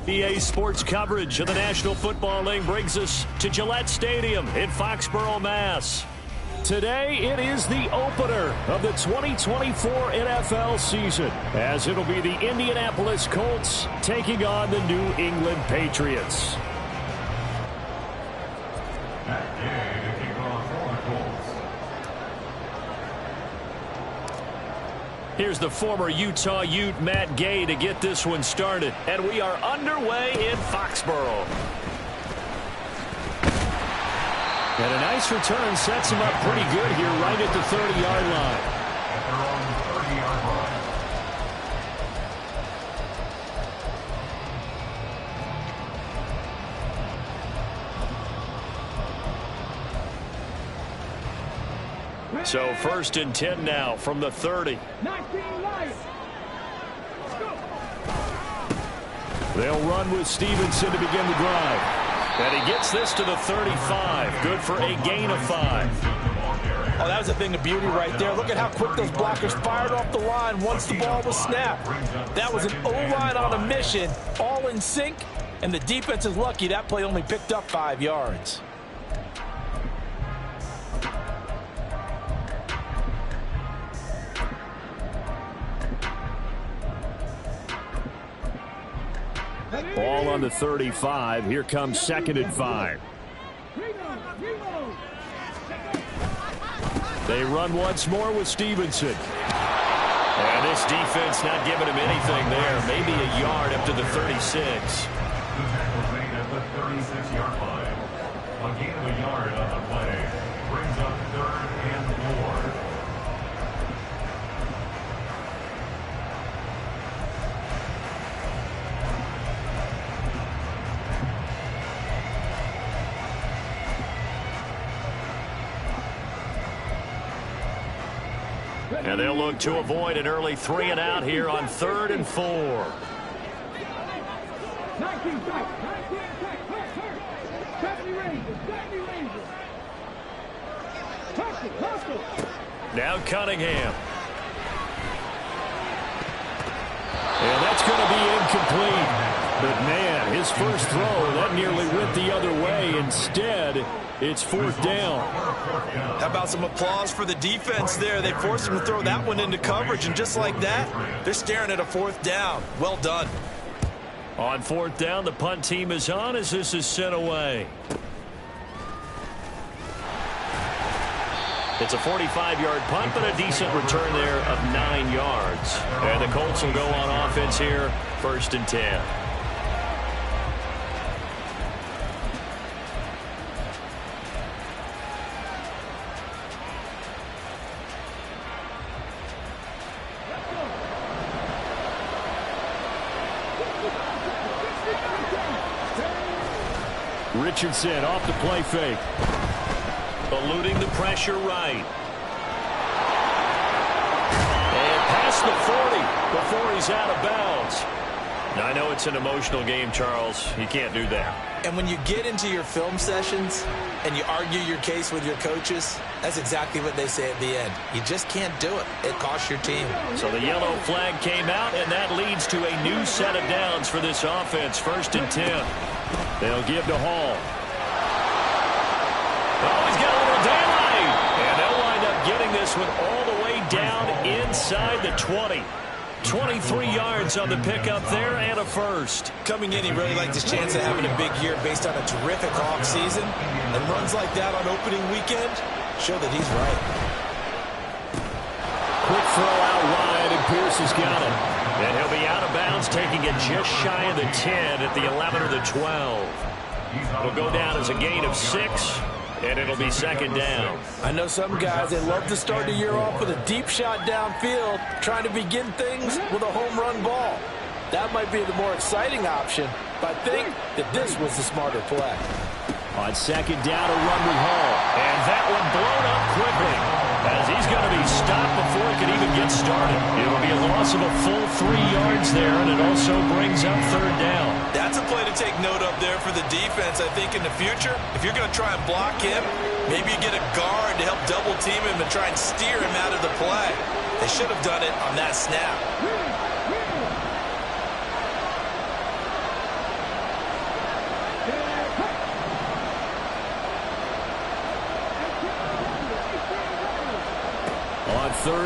EA Sports coverage of the National Football League brings us to Gillette Stadium in Foxborough, Mass. Today, it is the opener of the 2024 NFL season, as it'll be the Indianapolis Colts taking on the New England Patriots. Here's the former Utah Ute, Matt Gay, to get this one started. And we are underway in Foxborough. And a nice return sets him up pretty good here right at the 30-yard line. So 1st and 10 now from the 30. They'll run with Stevenson to begin the drive. And he gets this to the 35. Good for a gain of 5. Oh, that was a thing of beauty right there. Look at how quick those blockers fired off the line once the ball was snapped. That was an O-line on a mission, all in sync, and the defense is lucky that play only picked up 5 yards. Ball on the 35. Here comes 2nd and 5. They run once more with Stevenson. And this defense not giving him anything there. Maybe a yard up to the 36. The tackle was made at the 36-yard line. A gain of a yard on the play brings up 3rd and 4. And they'll look to avoid an early 3 and out here on 3rd and 4. Now Cunningham. And that's going to be incomplete. But, man, his first throw, that nearly went the other way. Instead, it's 4th down. How about some applause for the defense there? They forced him to throw that one into coverage, and just like that, they're staring at a 4th down. Well done. On 4th down, the punt team is on as this is sent away. It's a 45-yard punt, but a decent return there of 9 yards. And the Colts will go on offense here, 1st and 10. Richardson off the play fake. Eluding the pressure right. And past the 40 before he's out of bounds. Now, I know it's an emotional game, Charles. You can't do that. And when you get into your film sessions and you argue your case with your coaches, that's exactly what they say at the end. You just can't do it. It costs your team. So the yellow flag came out, and that leads to a new set of downs for this offense. 1st and 10. They'll give to Hall. Oh, he's got a little daylight. And they'll wind up getting this one all the way down inside the 20. 23 yards on the pickup there and a first. Coming in, he really liked his chance of having a big year based on a terrific offseason. And runs like that on opening weekend show that he's right. Quick throw out wide, and Pierce has got it. And he'll be out of bounds, taking it just shy of the 10 at the 11 or the 12. It'll go down as a gain of 6. And it'll be 2nd down. I know some guys, they love to start the year off with a deep shot downfield, trying to begin things with a home run ball. That might be the more exciting option, but I think that this was the smarter play. On 2nd down, a run with Hall. And that one blown up quickly, as he's going to be stopped before it can even get started. It'll be a loss of a full 3 yards there, and it also brings up 3rd down. That's a play to take note of there for the defense. I think in the future, if you're going to try and block him, maybe you get a guard to help double team him and try and steer him out of the play. They should have done it on that snap.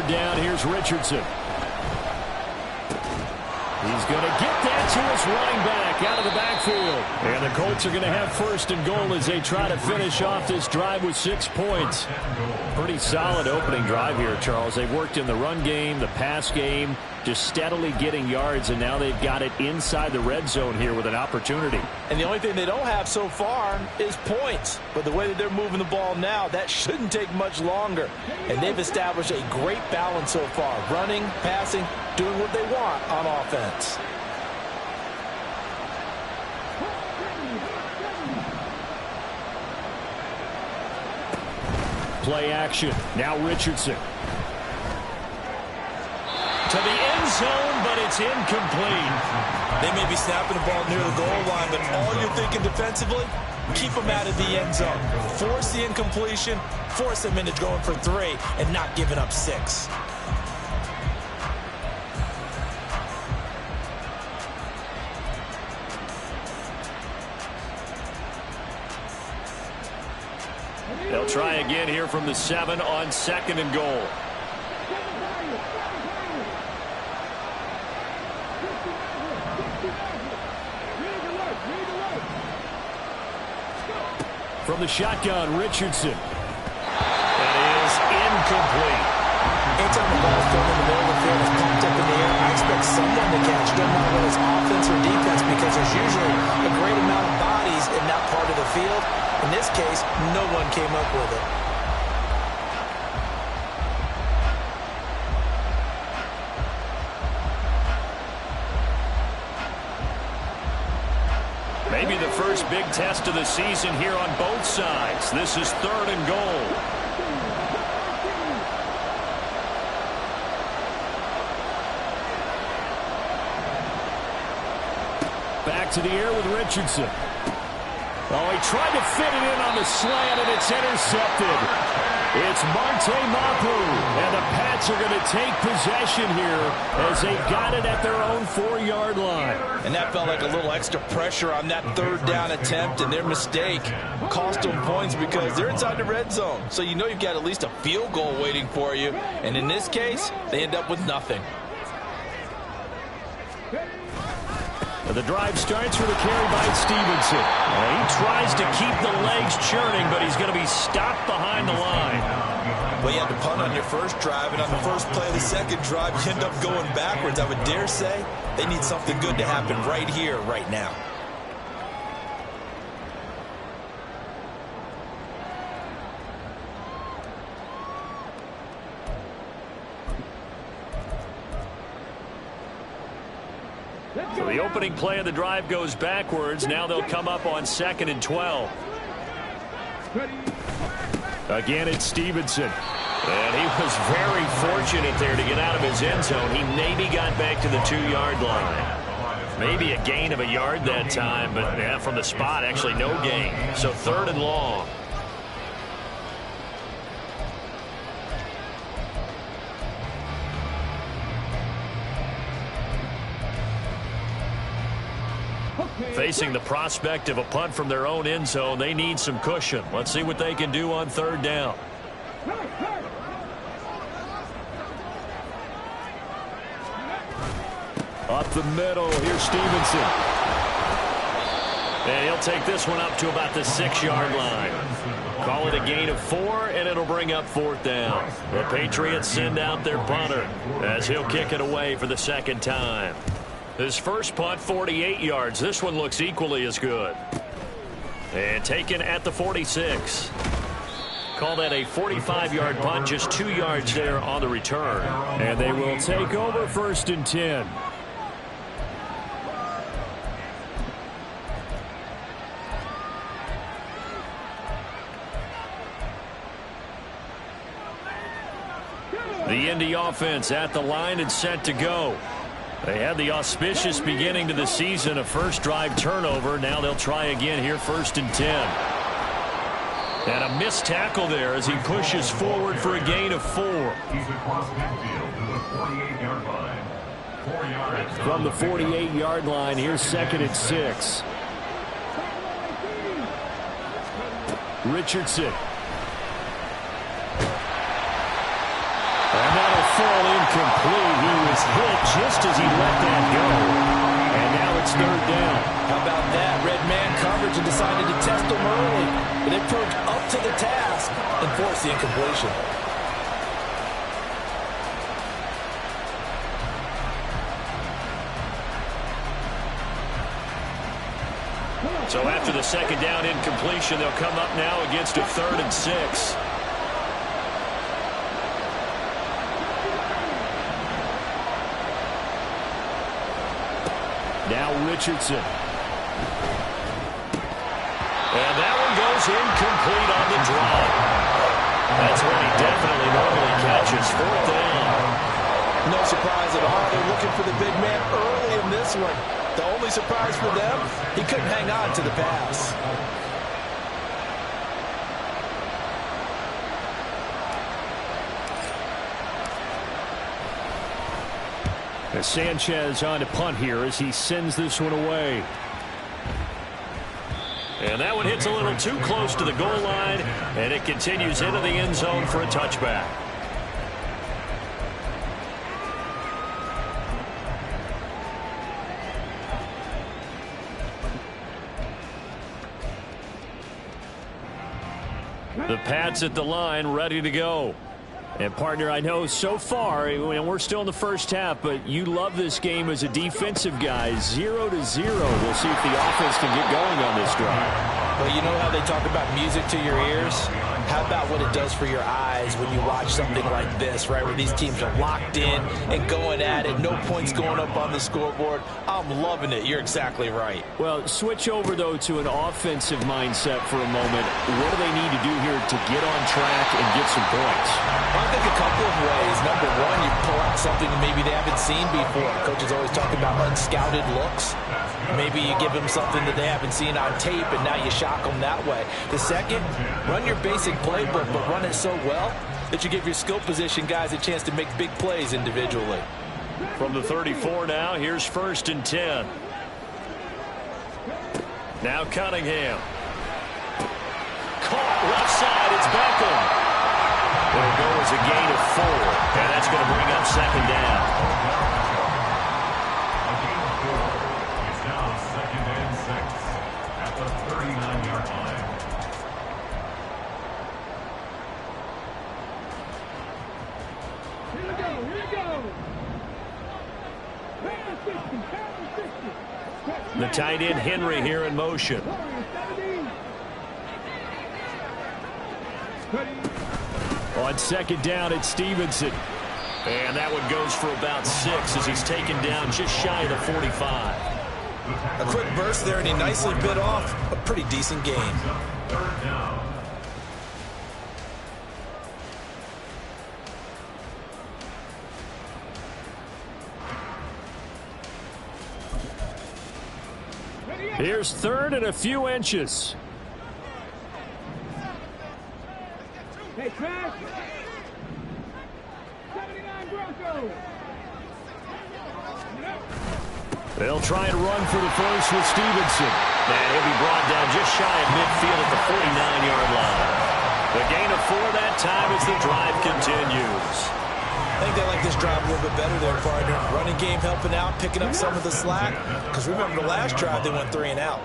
down. Here's Richardson. He's going to get that to his running back out of the backfield. And the Colts are going to have first and goal as they try to finish off this drive with 6 points. Pretty solid opening drive here, Charles. They've worked in the run game, the pass game, just steadily getting yards, and now they've got it inside the red zone here with an opportunity. And the only thing they don't have so far is points. But the way that they're moving the ball now, that shouldn't take much longer. And they've established a great balance so far. Running, passing, doing what they want on offense. Play action. Now Richardson. To the end zone, but it's incomplete. They may be snapping the ball near the goal line, but all you're thinking defensively, keep them out of the end zone. Force the incompletion, force them into going for 3, and not giving up 6. They'll try again here from the 7 on 2nd and goal. From the shotgun, Richardson. That is incomplete. Anytime the ball's thrown in the middle of the field, it's pumped up in the air, I expect someone to catch. Doesn't matter whether it's offense or defense, because there's usually a great amount of bodies in that part of the field. In this case, no one came up with it. Maybe the first big test of the season here on both sides. This is 3rd and goal. Back to the air with Richardson. Oh, he tried to fit it in on the slant, and it's intercepted. It's Marte Mapu, and the Pats are going to take possession here as they got it at their own 4-yard line. And that felt like a little extra pressure on that 3rd down attempt, and their mistake cost them points because they're inside the red zone. So you know you've got at least a field goal waiting for you. And in this case, they end up with nothing. The drive starts with a carry by Stevenson. He tries to keep the legs churning, but he's going to be stopped behind the line. Well, you had to punt on your first drive, and on the first play of the second drive, you end up going backwards. I would dare say they need something good to happen right here, right now. So the opening play of the drive goes backwards. Now they'll come up on 2nd and 12. Again, it's Stevenson. And he was very fortunate there to get out of his end zone. He maybe got back to the 2-yard line. Maybe a gain of a yard that time, but yeah, from the spot, actually no gain. So 3rd and long. Facing the prospect of a punt from their own end zone, they need some cushion. Let's see what they can do on 3rd down. Up the middle, here's Stevenson. And he'll take this one up to about the 6-yard line. Call it a gain of 4, and it'll bring up 4th down. The Patriots send out their punter as he'll kick it away for the 2nd time. His first punt, 48 yards. This one looks equally as good. And taken at the 46. Call that a 45-yard punt, just 2 yards there on the return. And they will take over 1st and 10. The Indy offense at the line and set to go. They had the auspicious beginning to the season, a first drive turnover. Now they'll try again here, 1st and 10. And a missed tackle there as he pushes forward for a gain of 4. He's across midfield to the 48-yard line. 4 yards. From the 48-yard line, here's 2nd and 6. Richardson. And that'll fall incomplete. He was hit just as he let that go. And now it's third down. How about that? Red man coverage and decided to test him early. But it proved up to the task and forced the incompletion. So after the second down incompletion, they'll come up now against a 3rd and 6. Now Richardson. And that one goes incomplete on the drop. That's when he definitely normally catches. 4th down. No surprise at all. They're looking for the big man early in this one. The only surprise for them, he couldn't hang on to the pass. As Sanchez on to punt here as he sends this one away. And that one hits a little too close to the goal line, and it continues into the end zone for a touchback. The Pats at the line, ready to go. And, partner, I know so far, and we're still in the first half, but you love this game as a defensive guy. 0-0. We'll see if the offense can get going on this drive. Well, you know how they talk about music to your ears? How about what it does for your eyes when you watch something like this, right, where these teams are locked in and going at it, no points going up on the scoreboard? I'm loving it. You're exactly right. Well, switch over, though, to an offensive mindset for a moment. What do they need to do here to get on track and get some points? I think a couple of ways. Number one, you pull out something maybe they haven't seen before. Coaches always talk about unscouted looks. Maybe you give them something that they haven't seen on tape, and now you shock them that way. The second, run your basic playbook, but run it so well that you give your skill position guys a chance to make big plays individually. From the 34 now, here's 1st and 10. Now Cunningham. Caught left side, it's Beckham. It'll go as a gain of 4, and that's going to bring up 2nd down. A gain of 4. It's now 2nd and 6 at the 39-yard line. Here we go. The tight end Henry here in motion. On 2nd down, it's Stevenson. And that one goes for about 6 as he's taken down just shy of the 45. A quick burst there, and he nicely bit off a pretty decent gain. 3rd down. Here's 3rd and a few inches. Hey, trash. 79 Broncos. They'll try and run for the first with Stevenson. And he'll be brought down just shy of midfield at the 49-yard line. The gain of 4 that time as the drive continues. I think they like this drive a little bit better there, partner. Running game helping out, picking up some of the slack. Because remember, the last drive, they went 3 and out.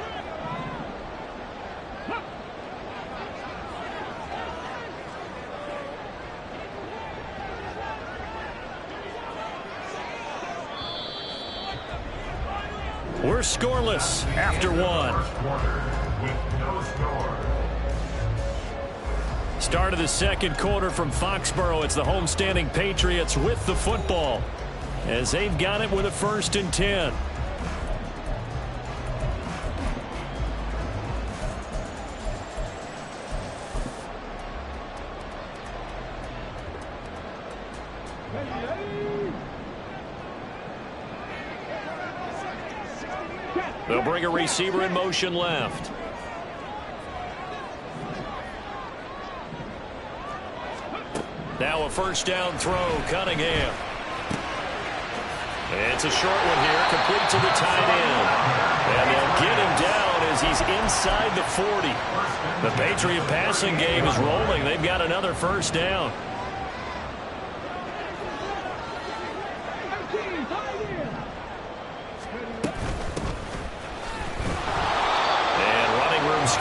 We're scoreless after 1. Quarter with no score. Start of the 2nd quarter from Foxborough. It's the homestanding Patriots with the football as they've got it with a 1st and 10. They'll bring a receiver in motion left. Now a 1st down throw, Cunningham. It's a short one here, complete to the tight end. And they'll get him down as he's inside the 40. The Patriot passing game is rolling. They've got another 1st down.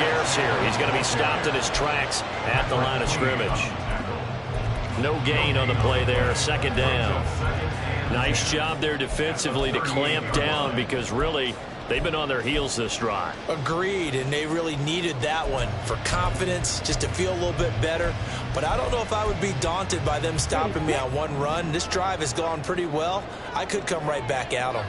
scarce here. He's going to be stopped in his tracks at the line of scrimmage. No gain on the play there, second down. Nice job there defensively to clamp down because really they've been on their heels this drive. Agreed, and they really needed that one for confidence, just to feel a little bit better. But I don't know if I would be daunted by them stopping me on one run. This drive has gone pretty well. I could come right back at them.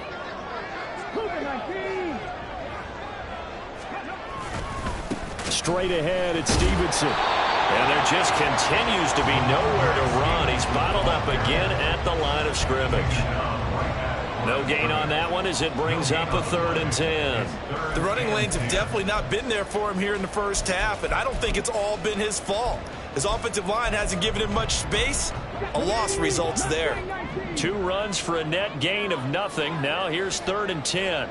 Straight ahead, it's Stevenson. And there just continues to be nowhere to run. He's bottled up again at the line of scrimmage. No gain on that one as it brings up a 3rd and 10. The running lanes have definitely not been there for him here in the first half, and I don't think it's all been his fault. His offensive line hasn't given him much space. A loss results there. 2 runs for a net gain of nothing. Now here's 3rd and 10.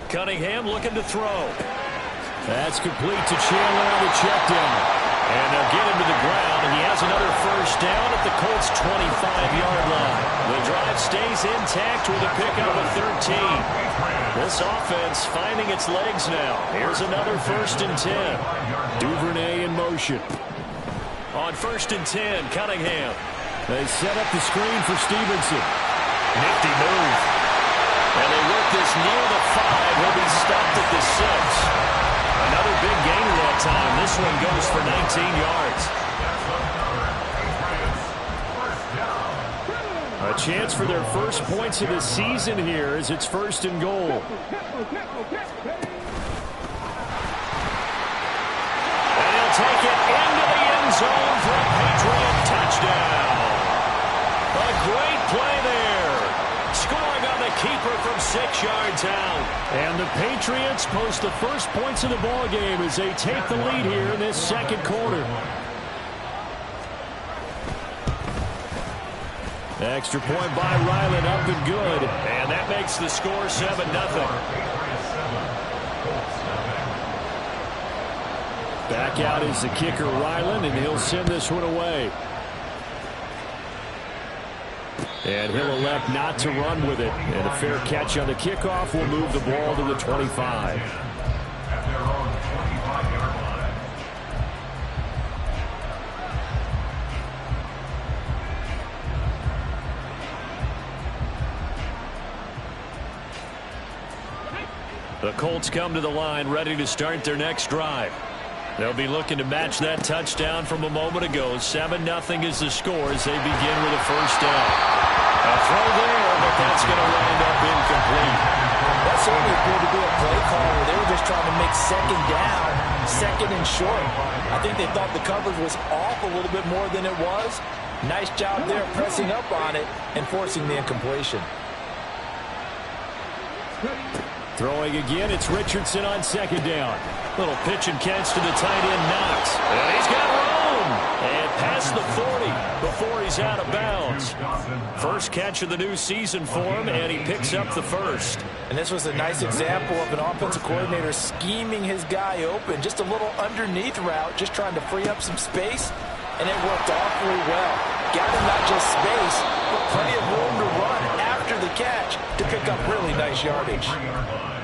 Cunningham looking to throw. That's complete to Chandler on the check down. And they'll get him to the ground, and he has another first down at the Colts' 25-yard line. The drive stays intact with a pickup of 13. This offense finding its legs now. Here's another 1st and 10. Duvernay in motion. On 1st and 10, Cunningham. They set up the screen for Stevenson. Nifty move. And they work this near the 5. He'll be stopped at the 6. Another big gainer that time. This one goes for 19 yards. A chance for their first points of the season here as it's 1st and goal. And he'll take it into the end zone for a Patriot touchdown. A great play there. Scoring on the keeper from 6 yards out. And the Patriots post the first points of the ball game as they take the lead here in this second quarter. Extra point by Ryland, up and good. And that makes the score 7-0. Back out is the kicker, Ryland, and he'll send this one away. And he'll elect not to run with it. And a fair catch on the kickoff will move the ball to the 25. The Colts come to the line ready to start their next drive. They'll be looking to match that touchdown from a moment ago. 7-0 is the score as they begin with a first down. A throw there, but that's going to wind up incomplete. That certainly appeared to be a play call where they were just trying to make second down, second and short. I think they thought the coverage was off a little bit more than it was. Nice job there pressing up on it and forcing the incompletion. Throwing again, it's Richardson on second down. Little pitch and catch to the tight end, Knox. And he's got room. And past the 40 before he's out of bounds. First catch of the new season for him, and he picks up the first. And this was a nice example of an offensive coordinator scheming his guy open. Just a little underneath route, just trying to free up some space, and it worked awfully well. Got him not just space, but plenty of room to run after the catch to pick up really nice yardage.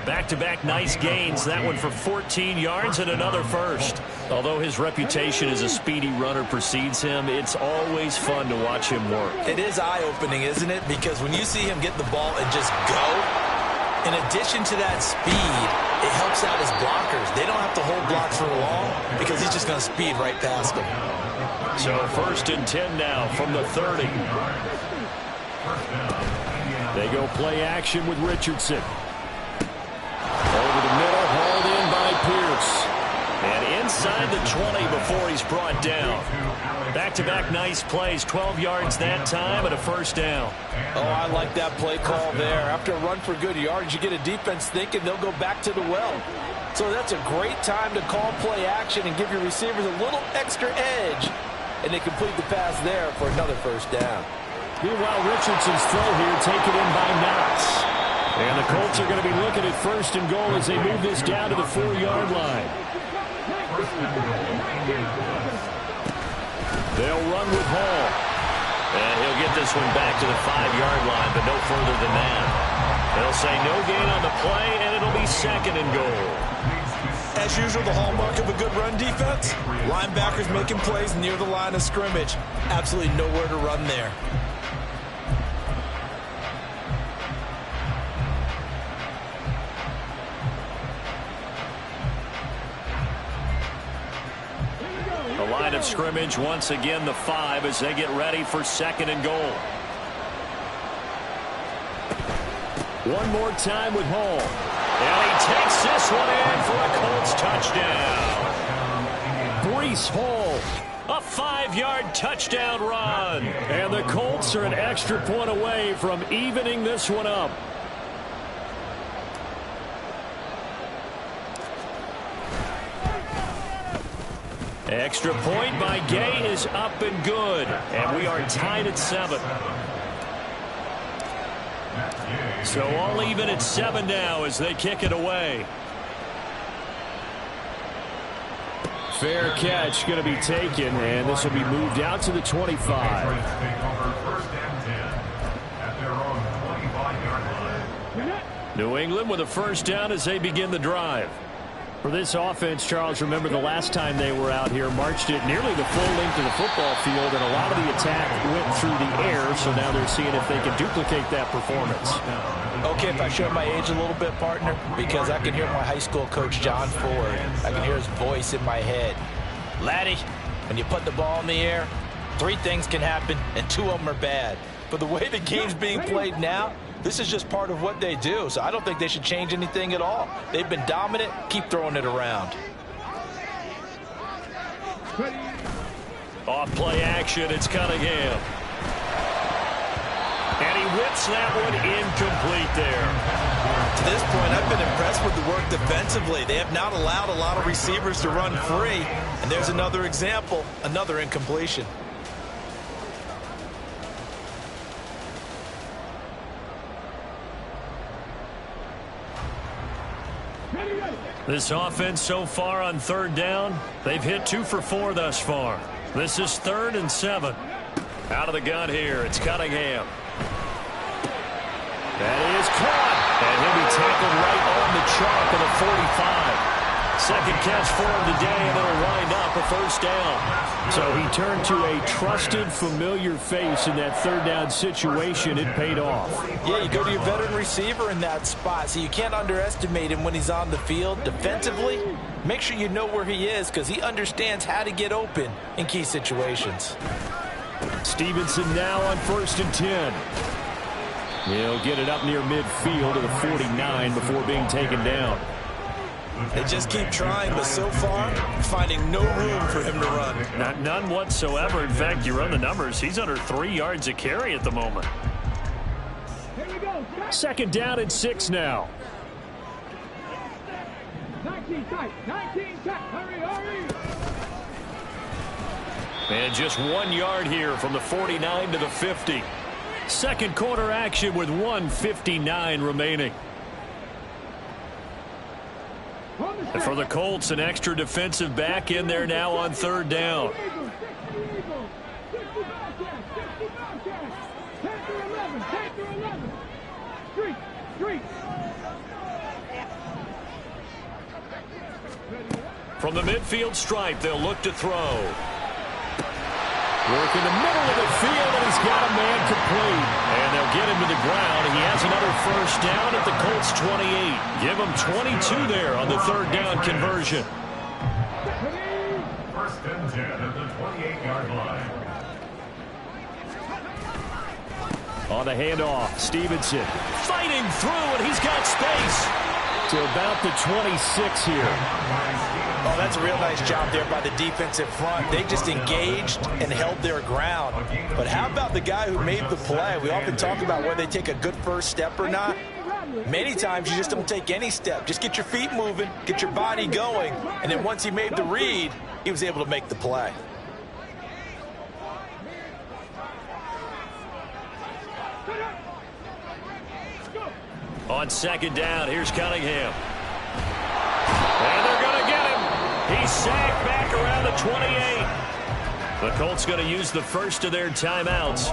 Back-to-back nice gains. That one for 14 yards and another first. Although his reputation as a speedy runner precedes him, it's always fun to watch him work. It is eye-opening, isn't it? Because when you see him get the ball and just go, in addition to that speed, it helps out his blockers. They don't have to hold blocks for long because he's just going to speed right past them. So 1st and 10 now from the 30. They go play action with Richardson. Over the middle, hauled in by Pierce. And inside the 20 before he's brought down. Back-to-back nice plays, 12 yards that time and a first down. Oh, I like that play call there. After a run for good yards, you get a defense thinking they'll go back to the well. So that's a great time to call play action and give your receivers a little extra edge. And they complete the pass there for another first down. Meanwhile, Richardson's throw here taken in by Knox. And the Colts are going to be looking at 1st and goal as they move this down to the 4-yard line. They'll run with Hall. And he'll get this one back to the 5-yard line, but no further than that. They'll say no gain on the play, and it'll be 2nd and goal. As usual, the hallmark of a good run defense, linebackers making plays near the line of scrimmage. Absolutely nowhere to run there. The line of scrimmage, once again, the 5 as they get ready for 2nd and goal. One more time with Hall. And he takes this one in for a Colts touchdown. Breece Hall, a 5-yard touchdown run. And the Colts are an extra point away from evening this one up. Extra point by Gay is up and good. And we are tied at 7. So all even at 7 now as they kick it away. Fair catch going to be taken, and this will be moved out to the 25. New England with a first down as they begin the drive. For this offense, Charles, remember the last time they were out here, marched it nearly the full length of the football field, and a lot of the attack went through the air, so now they're seeing if they can duplicate that performance. Okay, if I show my age a little bit, partner, because I can hear my high school coach, John Ford. I can hear his voice in my head. Laddie, when you put the ball in the air, 3 things can happen, and 2 of them are bad. But the way the game's being played now, this is just part of what they do, so I don't think they should change anything at all. They've been dominant. Keep throwing it around. Off play action, it's Cunningham. And he whips that one incomplete there. To this point, I've been impressed with the work defensively. They have not allowed a lot of receivers to run free. And there's another example, another incompletion. This offense so far on 3rd down, they've hit 2 for 4 thus far. This is 3rd and 7. Out of the gun here, it's Cunningham. That is caught. And he'll be tackled right on the chalk of the 45. Second catch for him today, and it'll wind up a first down. So he turned to a trusted, familiar face in that 3rd down situation. It paid off. Yeah, you go to your veteran receiver in that spot, so you can't underestimate him when he's on the field. Defensively, make sure you know where he is because he understands how to get open in key situations. Stevenson now on 1st and 10. He'll get it up near midfield to the 49 before being taken down. They just keep trying, but so far, finding no room for him to run. None whatsoever. In fact, you run the numbers. He's under 3 yards a carry at the moment. 2nd down and 6 now. 19 tight, 19 tight, hurry, hurry. And just 1 yard here from the 49 to the 50. Second quarter action with 1:59 remaining. And for the Colts, an extra defensive back in there now on 3rd down. From the midfield stripe, they'll look to throw. Work in the middle of the field, and he's got a man complete. And they'll get him to the ground. He has another first down at the Colts 28. Give him 22 there on the 3rd down conversion. 1st and 10 at the 28-yard line. On the handoff, Stevenson fighting through, and he's got space to about the 26 here. Oh, that's a real nice job there by the defensive front. They just engaged and held their ground. But how about the guy who made the play? We often talk about whether they take a good first step or not. Many times you just don't take any step. Just get your feet moving, get your body going, and then once he made the read, he was able to make the play. On 2nd down, here's Cunningham. And they're going to get him. He's sacked back around the 28. The Colts going to use the first of their timeouts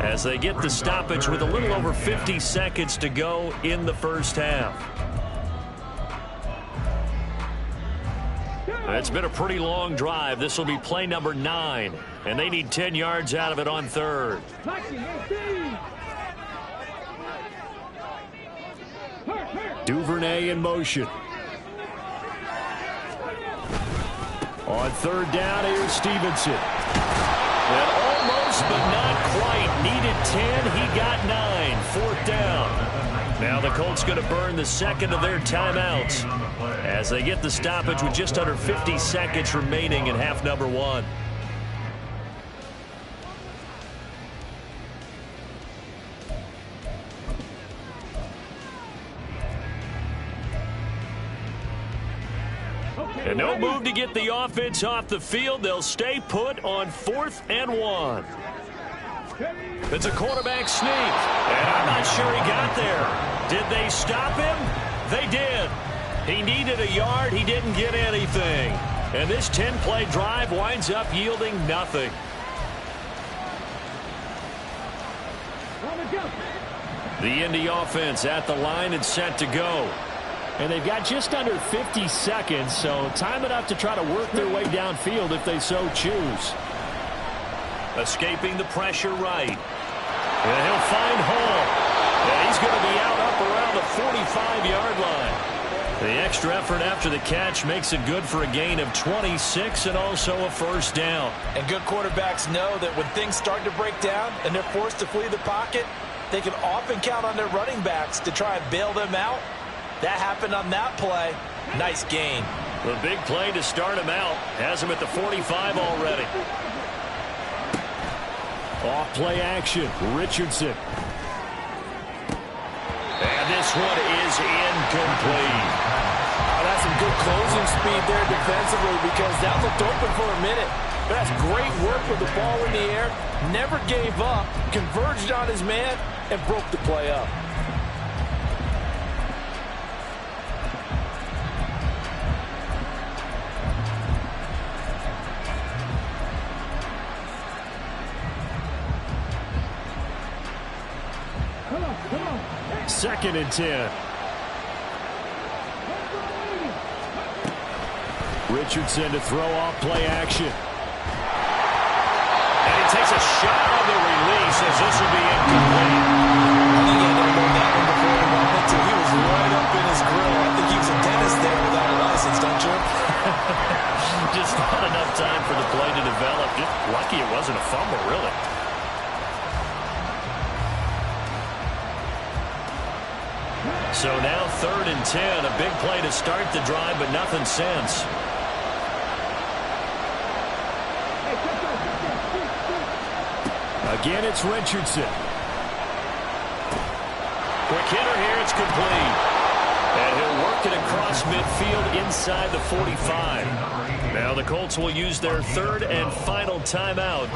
as they get the stoppage with a little over 50 seconds to go in the first half. It's been a pretty long drive. This will be play number 9, and they need 10 yards out of it on third. Duvernay in motion. On third down, here's Stevenson. And almost, but not quite. Needed 10. He got 9. Fourth down. Now the Colts going to burn the second of their timeouts as they get the stoppage with just under 50 seconds remaining in half number 1. And no move to get the offense off the field. They'll stay put on 4th and 1. It's a quarterback sneak, and I'm not sure he got there. Did they stop him? They did. He needed a yard. He didn't get anything. And this 10-play drive winds up yielding nothing. The Indy offense at the line and set to go. And they've got just under 50 seconds, so time enough to try to work their way downfield if they so choose. Escaping the pressure right. And he'll find Hall. And he's going to be out up around the 45-yard line. The extra effort after the catch makes it good for a gain of 26 and also a first down. And good quarterbacks know that when things start to break down and they're forced to flee the pocket, they can often count on their running backs to try and bail them out. That happened on that play. Nice gain. The big play to start him out. Has him at the 45 already. Off play action. Richardson. And this one is incomplete. Oh, that's some good closing speed there defensively because that looked open for a minute. But that's great work with the ball in the air. Never gave up. Converged on his man and broke the play up. Second and 10. Richardson to throw off play action. And he takes a shot on the release as this will be incomplete. I think he had to hold that one before he wanted to. He was right up in his grill. I think he was a dentist there without a license, don't you? Just not enough time for the play to develop. Just lucky it wasn't a fumble, really. So now 3rd and 10, a big play to start the drive, but nothing since. Again, it's Richardson. Quick hitter here, it's complete. And he'll work it across midfield inside the 45. Now the Colts will use their 3rd and final timeout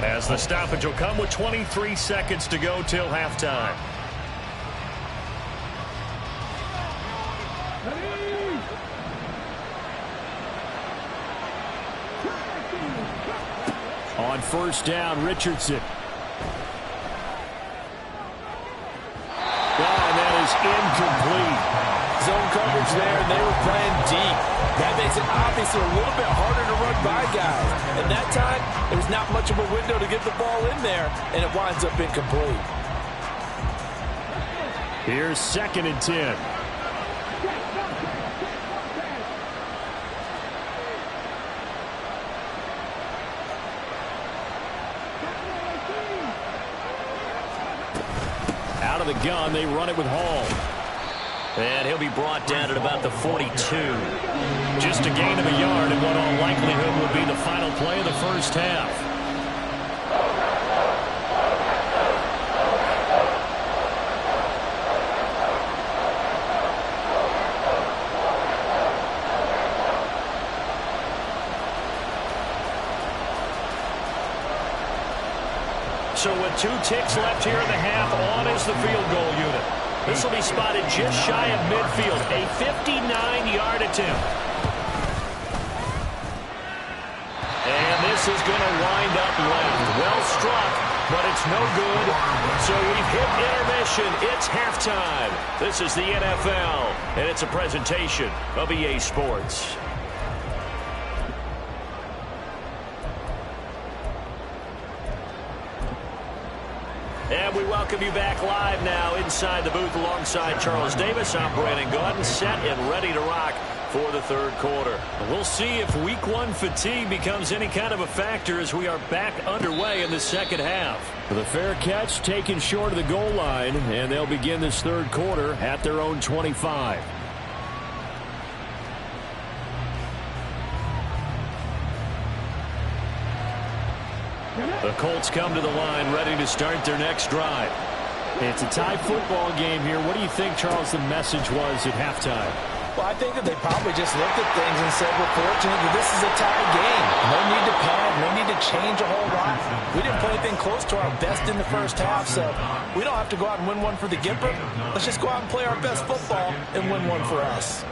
as the stoppage will come with 23 seconds to go till halftime. On first down, Richardson. And that is incomplete. Zone coverage there, and they were playing deep. That makes it obviously a little bit harder to run by guys. And that time, there was not much of a window to get the ball in there, and it winds up incomplete. Here's 2nd and 10. Out of the gun, they run it with Hall. And he'll be brought down at about the 42. Just a gain of a yard in what all likelihood will be the final play of the first half. So with 2 ticks left here in the half, on is the field goal unit. This will be spotted just shy of midfield, a 59-yard attempt. And this is going to wind up left. Well struck, but it's no good. So we've hit intermission. It's halftime. This is the NFL, and it's a presentation of EA Sports. And we welcome you back live now inside the booth alongside Charles Davis. I'm Brandon Gaudin, set and ready to rock for the third quarter. We'll see if week one fatigue becomes any kind of a factor as we are back underway in the second half. The fair catch taken short of the goal line, and they'll begin this third quarter at their own 25. The Colts come to the line ready to start their next drive. It's a tie football game here. What do you think, Charles, the message was at halftime? Well, I think that they probably just looked at things and said, we're fortunate that this is a tie game. No need to panic. No need to change a whole lot. We didn't play anything close to our best in the first half, so we don't have to go out and win one for the Gipper. Let's just go out and play our best football and win one for us.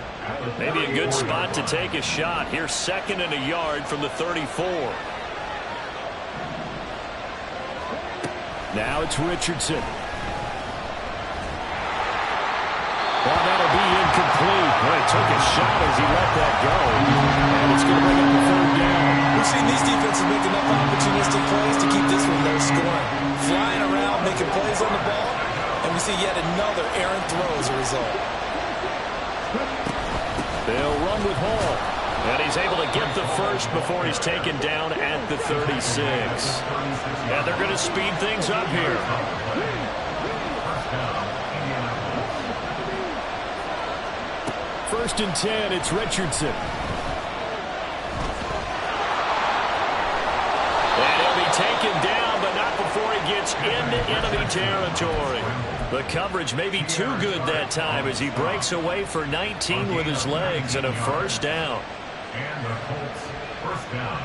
Maybe a good spot to take a shot. Here's 2nd and a yard from the 34. Now it's Richardson. Well, that'll be incomplete. Well, he took a shot as he let that go. And it's going to bring up the third down. We've seen these defenses make enough opportunistic plays to keep this one low scoring. Flying around, making plays on the ball. And we see yet another errant throw as a result. They'll run with Hall. And he's able to get the first before he's taken down at the 36. And they're going to speed things up here. First and 10, it's Richardson. And he'll be taken down, but not before he gets into enemy territory. The coverage may be too good that time as he breaks away for 19 with his legs and a first down. And the Colts first down.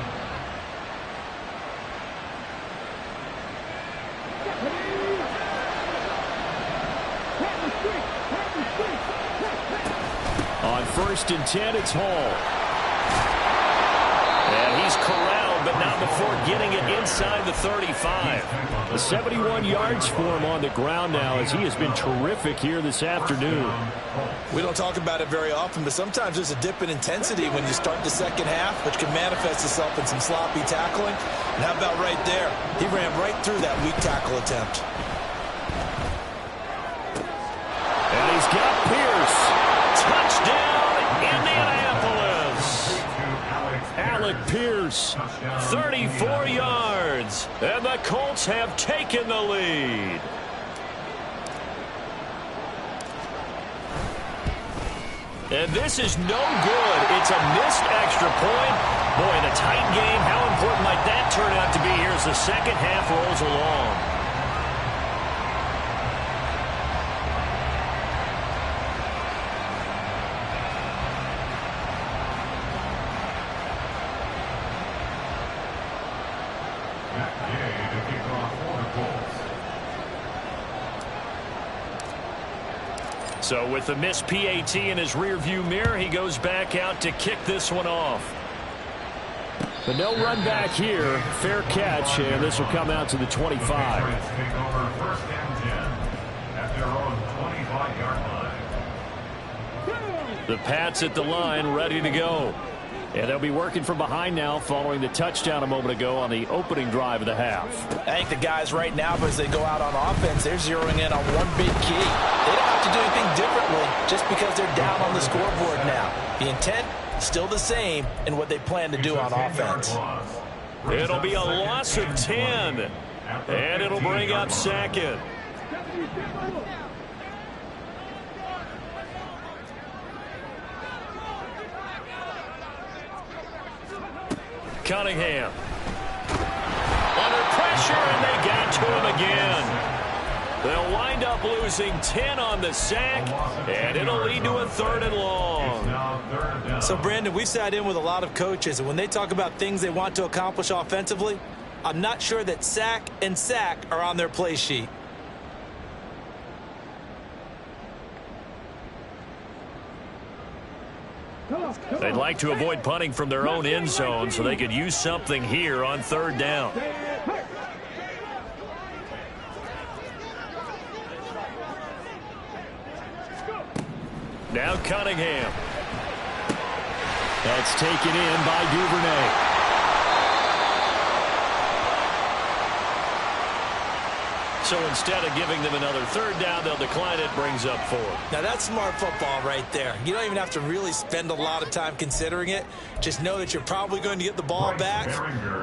On 1st and 10, it's Hall. And he's corralled, but not before getting it inside the 35. The 71 yards for him on the ground now as he has been terrific here this afternoon. We don't talk about it very often, but sometimes there's a dip in intensity when you start the second half, which can manifest itself in some sloppy tackling. And how about right there? He ran right through that weak tackle attempt. And he's got Pierce. Touchdown, Indianapolis. Alec Pierce, 34 yards. And the Colts have taken the lead. And this is no good. It's a missed extra point. Boy, in a tight game, how important might that turn out to be here as the second half rolls along? So with the missed PAT in his rearview mirror, he goes back out to kick this one off. But no run back here. Fair catch, and this will come out to the 25. Take over 1st and 10 at their own 25-yard line. The Pats at the line, ready to go. And they'll be working from behind now following the touchdown a moment ago on the opening drive of the half. I think the guys right now, as they go out on offense, they're zeroing in on one big key. They don't have to do anything differently just because they're down on the scoreboard now. The intent, still the same in what they plan to do on offense. It'll be a loss of 10. And it'll bring up 2nd. Cunningham. Under pressure, and they got to him again. They'll wind up losing 10 on the sack, and it'll lead to a 3rd and long. So, Brandon, we've sat in with a lot of coaches, and when they talk about things they want to accomplish offensively, I'm not sure that sack and sack are on their play sheet. They'd like to avoid punting from their own end zone so they could use something here on 3rd down. Now Cunningham. That's taken in by Duvernay. So instead of giving them another third down, they'll decline it, brings up 4. Now that's smart football right there. You don't even have to really spend a lot of time considering it. Just know that you're probably going to get the ball back.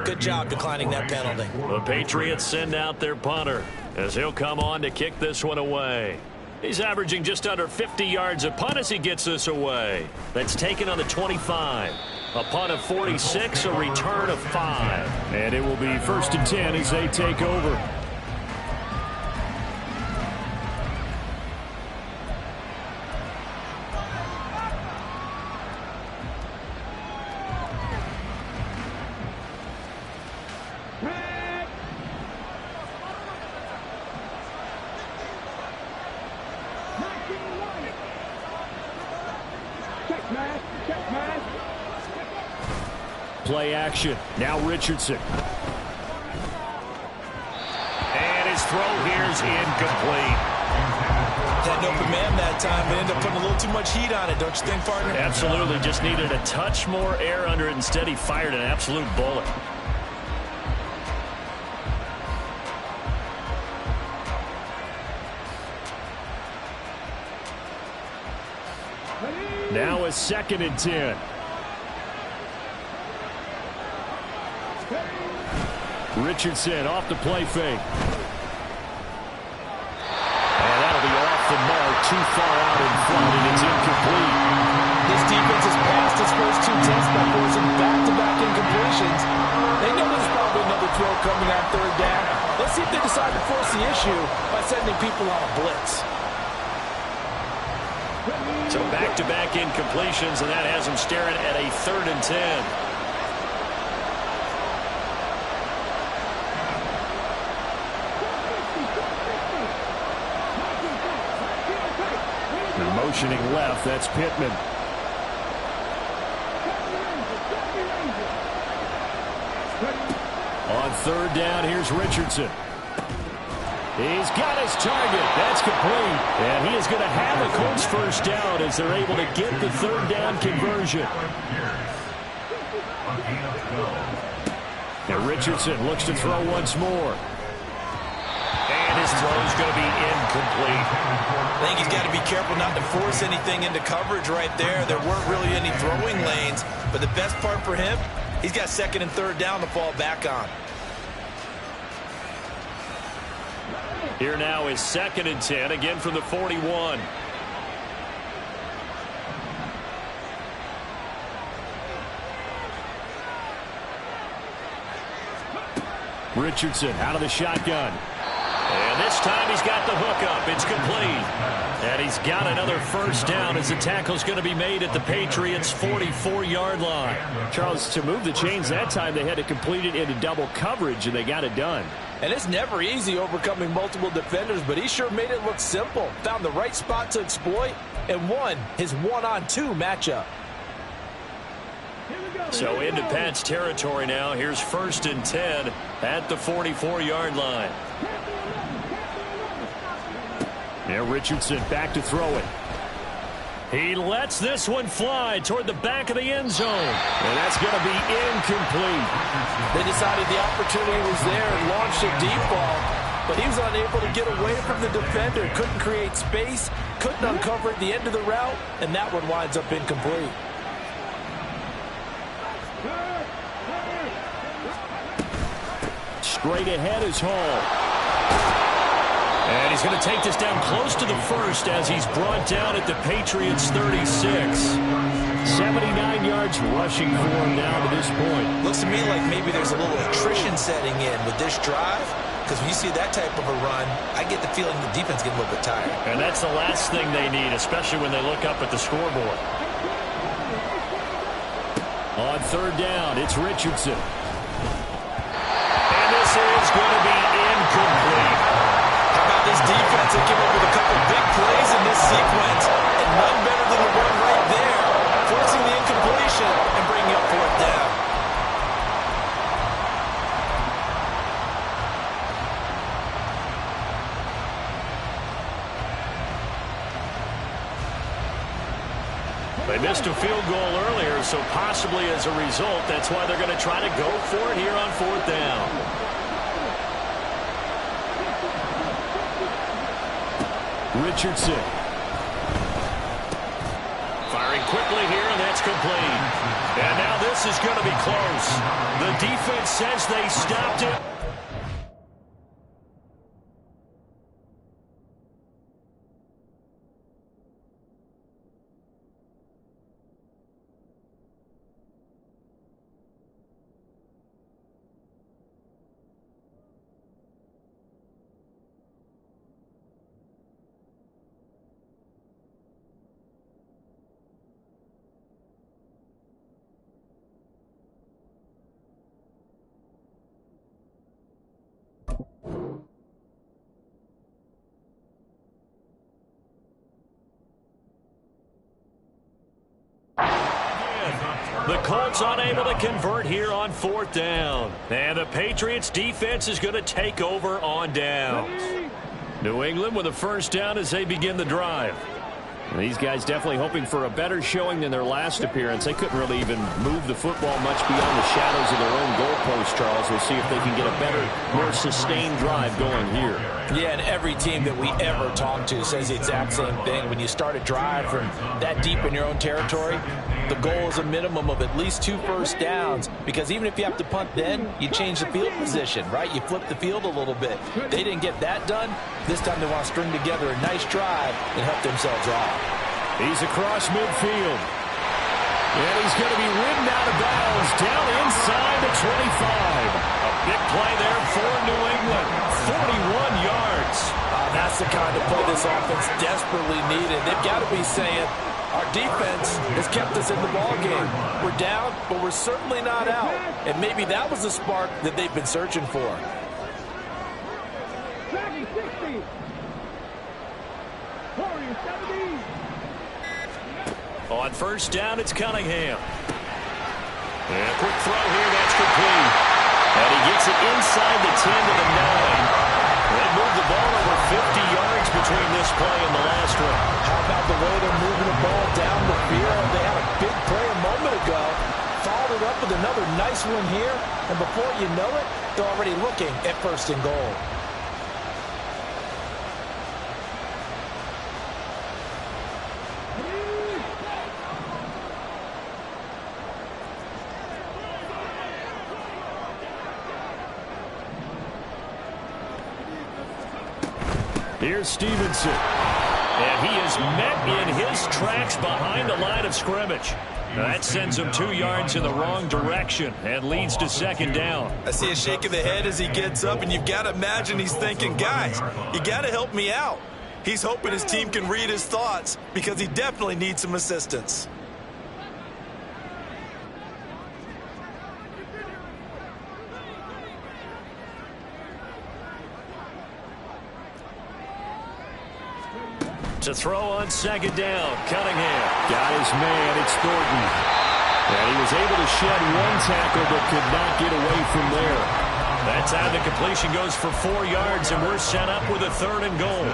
Good job declining that penalty. The Patriots send out their punter as he'll come on to kick this one away. He's averaging just under 50 yards a punt as he gets this away. That's taken on the 25. A punt of 46, a return of 5. And it will be 1st and 10 as they take over. Play action. Now Richardson. And his throw here is incomplete. Had an open man that time, but ended up putting a little too much heat on it, don't you think, partner? Absolutely. Just needed a touch more air under it. Instead, he fired an absolute bullet. Now a 2nd and 10. Richardson off the play fake. And that'll be off the mark, too far out in front, and it's incomplete. This defense has passed its first 2 tests by forcing back-to-back incompletions. They know there's probably another throw coming on 3rd down. Let's see if they decide to force the issue by sending people on a blitz. So back-to-back incompletions, and that has him staring at a 3rd and 10. They're motioning left. That's Pittman. On 3rd down, here's Richardson. He's got his target. That's complete. And he is going to have a Colts 1st down as they're able to get the 3rd down conversion. Now Richardson looks to throw once more. And his throw is going to be incomplete. I think he's got to be careful not to force anything into coverage right there. There weren't really any throwing lanes. But the best part for him, he's got 2nd and 3rd down to fall back on. Here now is 2nd and 10, again from the 41. Richardson out of the shotgun. And this time he's got the hook up. It's complete. And he's got another 1st down as the tackle's going to be made at the Patriots' 44-yard line. Charles, to move the chains that time, they had to complete it into double coverage, and they got it done. And it's never easy overcoming multiple defenders, but he sure made it look simple. Found the right spot to exploit and won his 1-on-2 matchup. So into Pat's territory now. Here's 1st and 10 at the 44-yard line. Now Richardson back to throw it. He lets this one fly toward the back of the end zone. And that's going to be incomplete. They decided the opportunity was there and launched a deep ball, but he was unable to get away from the defender. Couldn't create space, couldn't uncover at the end of the route, and that one winds up incomplete. Straight ahead is Hall. And he's going to take this down close to the 1st as he's brought down at the Patriots' 36. 79 yards rushing for him now to this point. Looks to me like maybe there's a little attrition setting in with this drive, because when you see that type of a run, I get the feeling the defense getting a little bit tired. And that's the last thing they need, especially when they look up at the scoreboard. On 3rd down, it's Richardson. And this is going to be incomplete. This defense that came up with a couple big plays in this sequence, and none better than the one right there, forcing the incompletion and bringing up 4th down. They missed a field goal earlier, so possibly as a result, that's why they're going to try to go for it here on 4th down. Richardson. Firing quickly here, and that's complete. And now this is going to be close. The defense says they stopped it. The Colts unable to convert here on 4th down. And the Patriots defense is going to take over on downs. New England with a 1st down as they begin the drive. And these guys definitely hoping for a better showing than their last appearance. They couldn't really even move the football much beyond the shadows of their own goalpost, Charles. We'll see if they can get a better, more sustained drive going here. Yeah, and every team that we ever talk to says the exact same thing. When you start a drive from that deep in your own territory, the goal is a minimum of at least 2 first downs, because even if you have to punt then, you change the field position, right? You flip the field a little bit. They didn't get that done. This time they want to string together a nice drive and help themselves out. He's across midfield. And he's going to be ridden out of bounds down inside the 25. A big play there for New England. 41 yards. That's the kind of play this offense desperately needed. They've got to be saying, our defense has kept us in the ballgame. We're down, but we're certainly not out. And maybe that was the spark that they've been searching for. Dragon 60. Warriors 70. On 1st down, it's Cunningham. And a quick throw here, that's complete. And he gets it inside the 10 to the 9. They moved the ball over 50 yards between this play and the last one. How about the way they're moving the ball down the field? They had a big play a moment ago. Followed it up with another nice one here. And before you know it, they're already looking at 1st and goal. Here's Stevenson. And he is met in his tracks behind the line of scrimmage. That sends him 2 yards in the wrong direction and leads to 2nd down. I see a shake of the head as he gets up, and you've got to imagine he's thinking, guys, you got to help me out. He's hoping his team can read his thoughts because he definitely needs some assistance. To throw on 2nd down, Cunningham. Got his man, it's Thornton. And he was able to shed 1 tackle but could not get away from there. That time the completion goes for 4 yards, and we're set up with a 3rd and goal.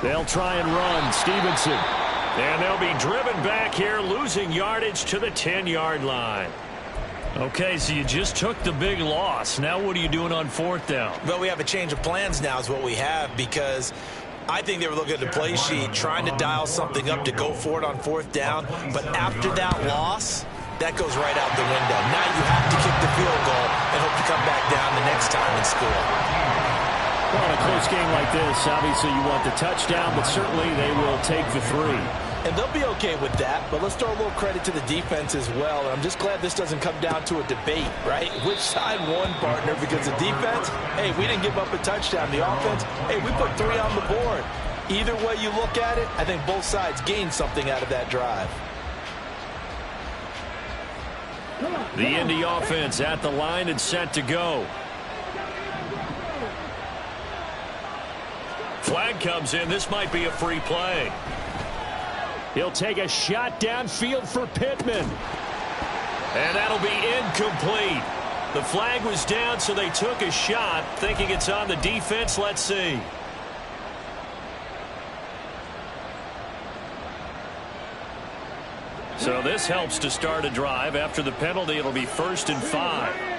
They'll try and run. Stevenson. And they'll be driven back here, losing yardage to the 10-yard line. Okay, so you just took the big loss. Now what are you doing on 4th down? Well, we have a change of plans now is what we have, because I think they were looking at the play sheet, trying to dial something up to go for it on 4th down. But after that loss, that goes right out the window. Now you have to kick the field goal and hope to come back down the next time and score. Well, in a close game like this, obviously you want the touchdown, but certainly they will take the 3. And they'll be okay with that, but let's throw a little credit to the defense as well. And I'm just glad this doesn't come down to a debate, right? Which side won, partner? Because the defense, hey, we didn't give up a touchdown. The offense, hey, we put 3 on the board. Either way you look at it, I think both sides gained something out of that drive. The Indy offense at the line and set to go. Flag comes in. This might be a free play. He'll take a shot downfield for Pittman. And that'll be incomplete. The flag was down, so they took a shot, thinking it's on the defense. Let's see. So this helps to start a drive. After the penalty, it'll be 1st and 5.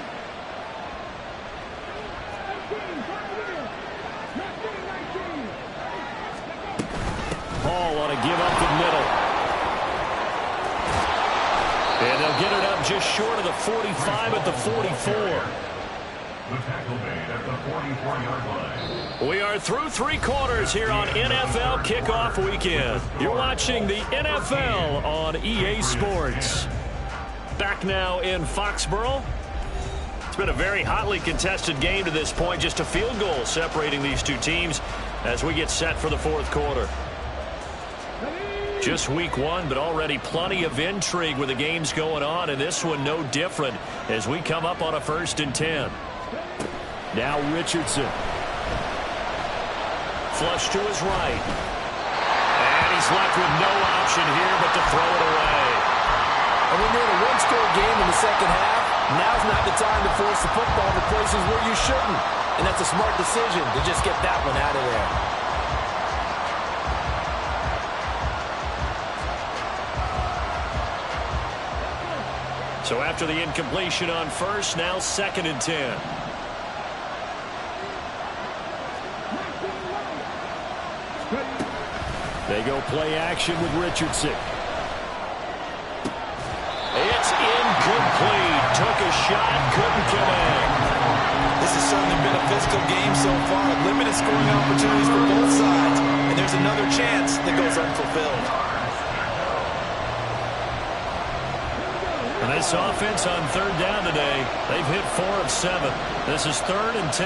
Hall on a give up the middle. And they'll get it up just short of the 45 at the 44. The tackle made at the 44-yard line. We are through 3 quarters here on NFL Kickoff Weekend. You're watching the NFL on EA Sports. Back now in Foxborough. It's been a very hotly contested game to this point. Just a field goal separating these two teams as we get set for the 4th quarter. Just week 1, but already plenty of intrigue with the games going on, and this one no different as we come up on a 1st and 10. Now Richardson. Flush to his right. And he's left with no option here but to throw it away. And when you're in a one-score game in the second half, now's not the time to force the football to places where you shouldn't. And that's a smart decision to just get that one out of there. So after the incompletion on 1st, now 2nd and 10. They go play action with Richardson. It's incomplete. Took a shot, couldn't connect. This has certainly been a physical game so far. Limited scoring opportunities for both sides. And there's another chance that goes unfulfilled. And this offense on 3rd down today, they've hit 4 of 7. This is 3rd and 10.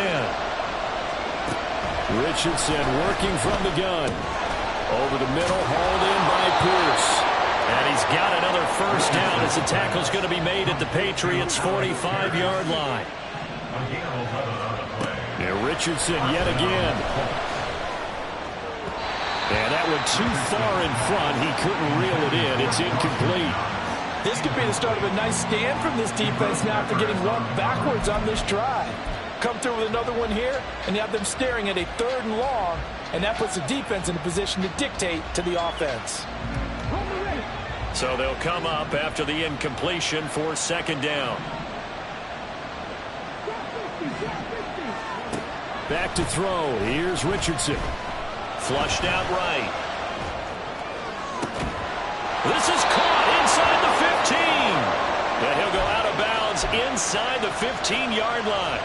Richardson working from the gun. Over the middle, hauled in by Pierce. And he's got another 1st down as the tackle's going to be made at the Patriots' 45-yard line. Now Richardson yet again. And that went too far in front. He couldn't reel it in. It's incomplete. This could be the start of a nice stand from this defense now after getting run backwards on this drive. Come through with another one here, and you have them staring at a 3rd and long, and that puts the defense in a position to dictate to the offense. So they'll come up after the incompletion for 2nd down. Back to throw. Here's Richardson. Flushed out right. This is caught inside the 15. And he'll go out of bounds inside the 15-yard line.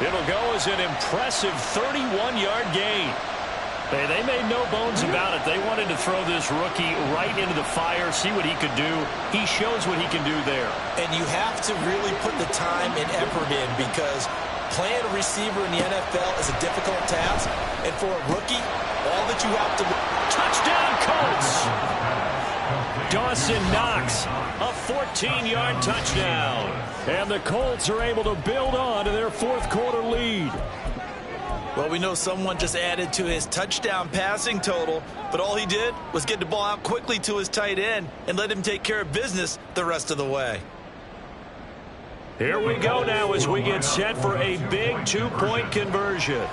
It'll go as an impressive 31-yard gain. They made no bones about it. They wanted to throw this rookie right into the fire, see what he could do. He shows what he can do there. And you have to really put the time and effort in because playing a receiver in the NFL is a difficult task. And for a rookie, all that you have to do. Touchdown, Colts! Dawson Knox, a 14-yard touchdown. And the Colts are able to build on to their 4th quarter lead. Well, we know someone just added to his touchdown passing total, but all he did was get the ball out quickly to his tight end and let him take care of business the rest of the way. Here we go now as we get set for a big 2-point conversion.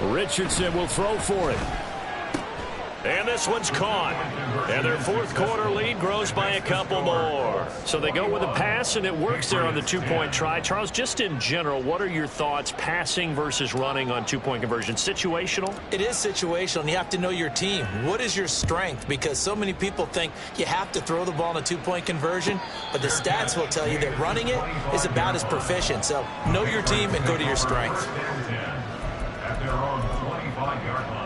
Richardson will throw for it. And this one's caught. And their 4th quarter lead grows by a couple more. So they go with a pass, and it works there on the 2-point try. Charles, just in general, what are your thoughts passing versus running on 2-point conversion? Situational? It is situational, and you have to know your team. What is your strength? Because so many people think you have to throw the ball in a 2-point conversion, but the stats will tell you that running it is about as proficient. So know your team and go to your strength. At their own 25-yard line.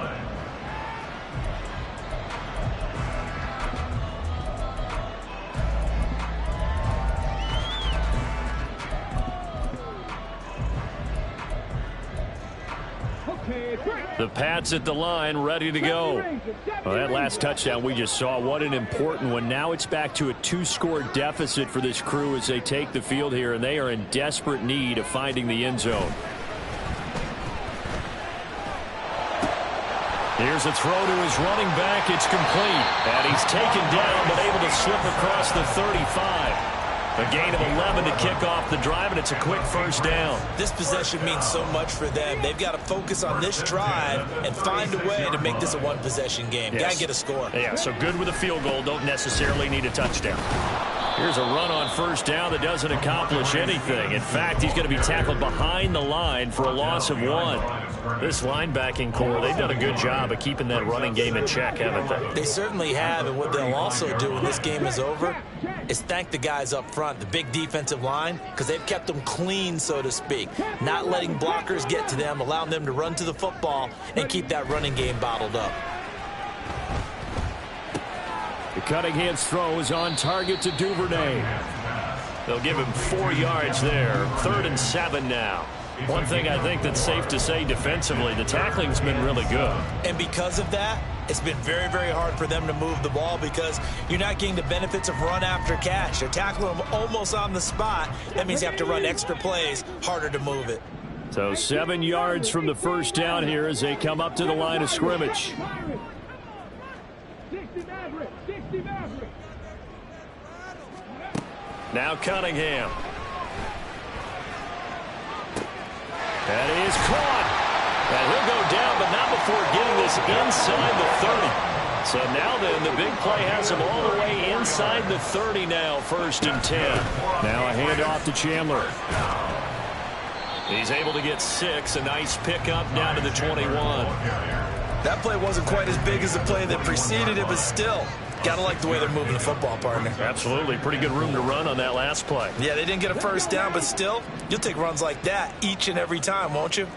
The Pats at the line, ready to go. Well, that last touchdown we just saw, what an important one. Now it's back to a 2-score deficit for this crew as they take the field here, and they are in desperate need of finding the end zone. Here's a throw to his running back. It's complete. And he's taken down, but able to slip across the 35. A gain of 11 to kick off the drive, and it's a quick first down. This possession means so much for them. They've got to focus on this drive and find a way to make this a one-possession game. Yes. Got to get a score. Yeah, so good with a field goal. Don't necessarily need a touchdown. Here's a run on first down that doesn't accomplish anything. In fact, he's going to be tackled behind the line for a loss of 1. This linebacking core, they've done a good job of keeping that running game in check, haven't they? They certainly have, and what they'll also do when this game is over is thank the guys up front, the big defensive line, because they've kept them clean, so to speak. Not letting blockers get to them, allowing them to run to the football and keep that running game bottled up. The Cunningham's throw is on target to Duvernay. They'll give him 4 yards there. 3rd and 7 now. One thing I think that's safe to say defensively, the tackling's been really good. And because of that, it's been very, very hard for them to move the ball because you're not getting the benefits of run after catch. They're tackling them almost on the spot. That means you have to run extra plays, harder to move it. So 7 yards from the first down here as they come up to the line of scrimmage. Now Cunningham. That is caught. And he'll go down, but not before getting this inside the 30. So now then, the big play has him all the way inside the 30 now, 1st and 10. Now a handoff to Chandler. He's able to get 6. A nice pickup down to the 21. That play wasn't quite as big as the play that preceded it, but still, gotta like the way they're moving the football, partner. Absolutely. Pretty good room to run on that last play. Yeah, they didn't get a first down, but still, you'll take runs like that each and every time, won't you?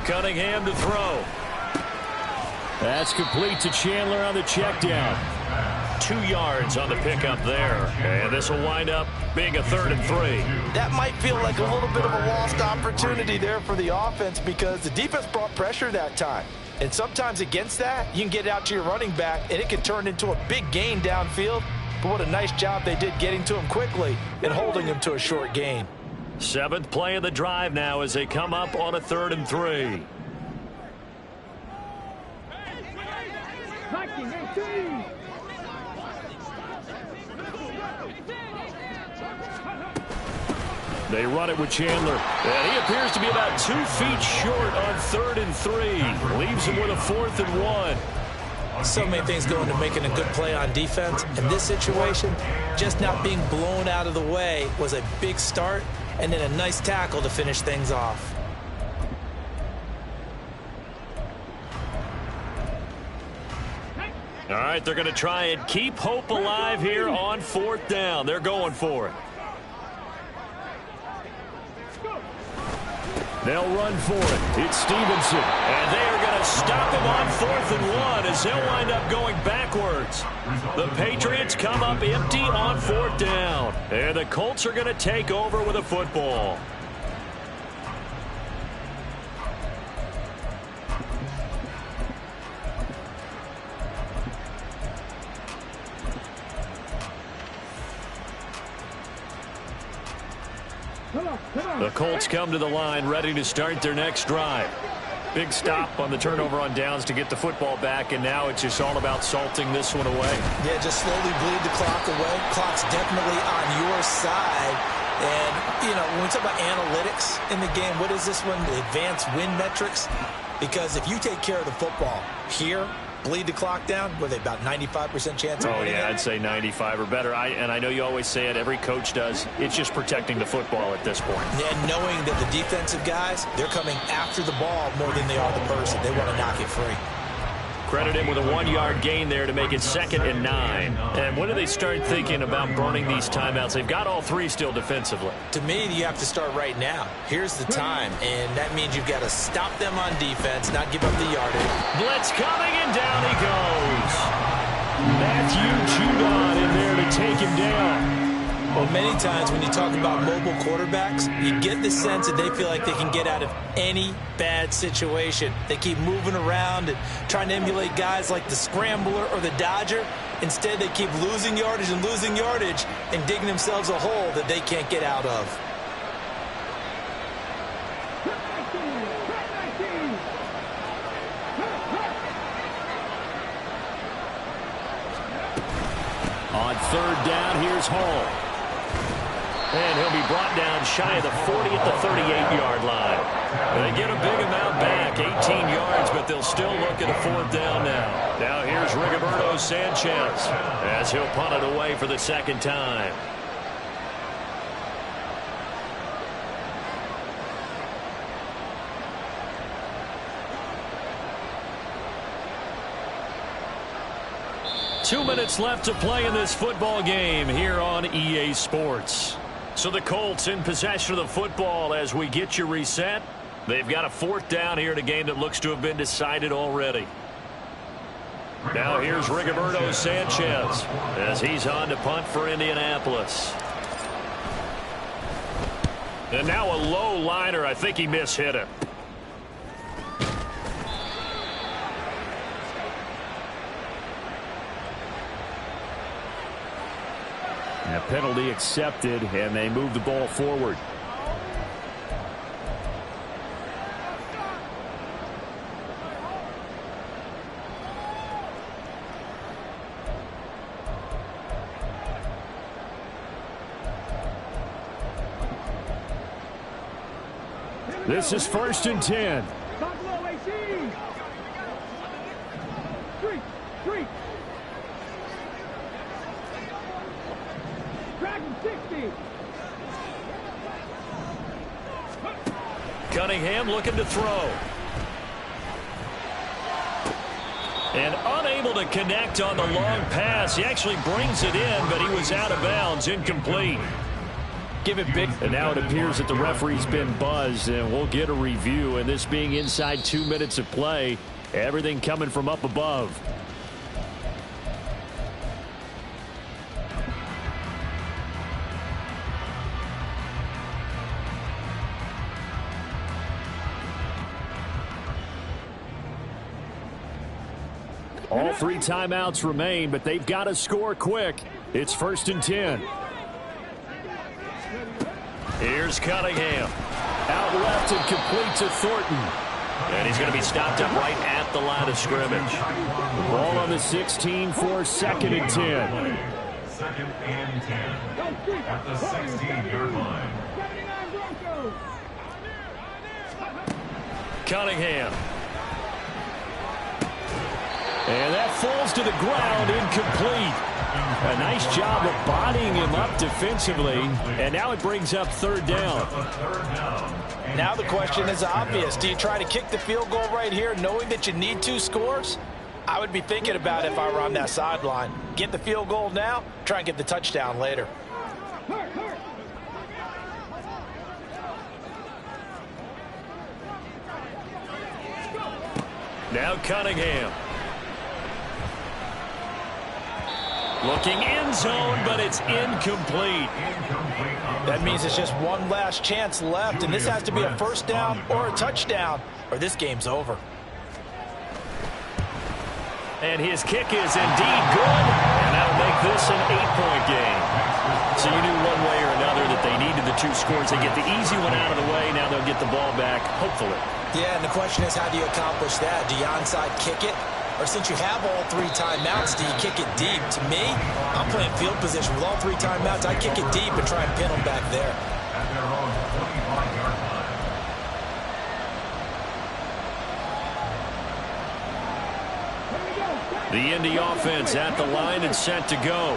Cunningham to throw. That's complete to Chandler on the check down. 2 yards on the pickup there. And this will wind up being a 3rd and 3. That might feel like a little bit of a lost opportunity there for the offense because the defense brought pressure that time. And sometimes against that, you can get out to your running back, and it can turn into a big gain downfield. But what a nice job they did getting to him quickly and holding him to a short gain. 7th play of the drive now as they come up on a 3rd and 3. They run it with Chandler. And he appears to be about 2 feet short on 3rd and 3. Leaves him with a 4th and 1. So many things go into making a good play on defense. In this situation, just not being blown out of the way was a big start, and then a nice tackle to finish things off. All right, they're going to try and keep hope alive here on 4th down. They're going for it. They'll run for it. It's Stevenson. And they are going to stop him on 4th and 1 as he'll wind up going backwards. The Patriots come up empty on 4th down. And the Colts are going to take over with a football. The Colts come to the line ready to start their next drive. Big stop on the turnover on downs to get the football back, and now it's just all about salting this one away. Yeah, just slowly bleed the clock away. Clock's definitely on your side. And, you know, when we talk about analytics in the game, what is this one? The advanced win metrics? Because if you take care of the football here, bleed the clock down, were they about 95% chance of winning? Oh, yeah, I'd say 95 or better. And I know you always say it, every coach does. It's just protecting the football at this point. And knowing that the defensive guys, they're coming after the ball more than they are the person. They want to knock it free. Credit him with a 1-yard gain there to make it 2nd and 9. And when do they start thinking about burning these timeouts? They've got all 3 still defensively. To me, you have to start right now. Here's the time, and that means you've got to stop them on defense, not give up the yardage. Blitz coming, and down he goes. Matthew Judon in there to take him down. Well, many times when you talk about mobile quarterbacks, you get the sense that they feel like they can get out of any bad situation. They keep moving around and trying to emulate guys like the scrambler or the dodger. Instead, they keep losing yardage and digging themselves a hole that they can't get out of. On third down, here's Hall. And he'll be brought down shy of the 40 at the 38-yard line. They get a big amount back, 18 yards, but they'll still look at a fourth down now. Now here's Rigoberto Sanchez as he'll punt it away for the second time. Two minutes left to play in this football game here on EA Sports. So the Colts in possession of the football as we get you reset. They've got a fourth down here in a game that looks to have been decided already. Now here's Rigoberto Sanchez as he's on to punt for Indianapolis. And now a low liner. I think he mishit it. A penalty accepted, and they move the ball forward. This is 1st and 10. Cunningham looking to throw. And unable to connect on the long pass. He actually brings it in, but he was out of bounds, incomplete. Give it big. And now it appears that the referee's been buzzed, and we'll get a review. And this being inside 2 minutes of play, everything coming from up above. All three timeouts remain, but they've got to score quick. It's 1st and 10. Here's Cunningham. Out left and complete to Thornton. And he's going to be stopped up right at the line of scrimmage. Ball on the 16 for 2nd and 10. 2nd and 10 at the 16-yard line. Cunningham. And that falls to the ground, incomplete. A nice job of bodying him up defensively. And now it brings up 3rd down. Now the question is obvious. Do you try to kick the field goal right here knowing that you need 2 scores? I would be thinking about it if I were on that sideline. Get the field goal now, try and get the touchdown later. Now Cunningham. Looking end zone, but it's incomplete. That means it's just one last chance left, and this has to be a 1st down or a touchdown, or this game's over. And his kick is indeed good, and that'll make this an 8-point game. So you knew one way or another that they needed the 2 scores. They get the easy one out of the way. Now they'll get the ball back, hopefully. Yeah, and the question is, how do you accomplish that? Do you onside kick it? Or since you have all 3 timeouts, do you kick it deep? To me, I'm playing field position. With all 3 timeouts, I kick it deep and try and pin them back there. At their own 25-yard line. The Indy offense at the line and set to go.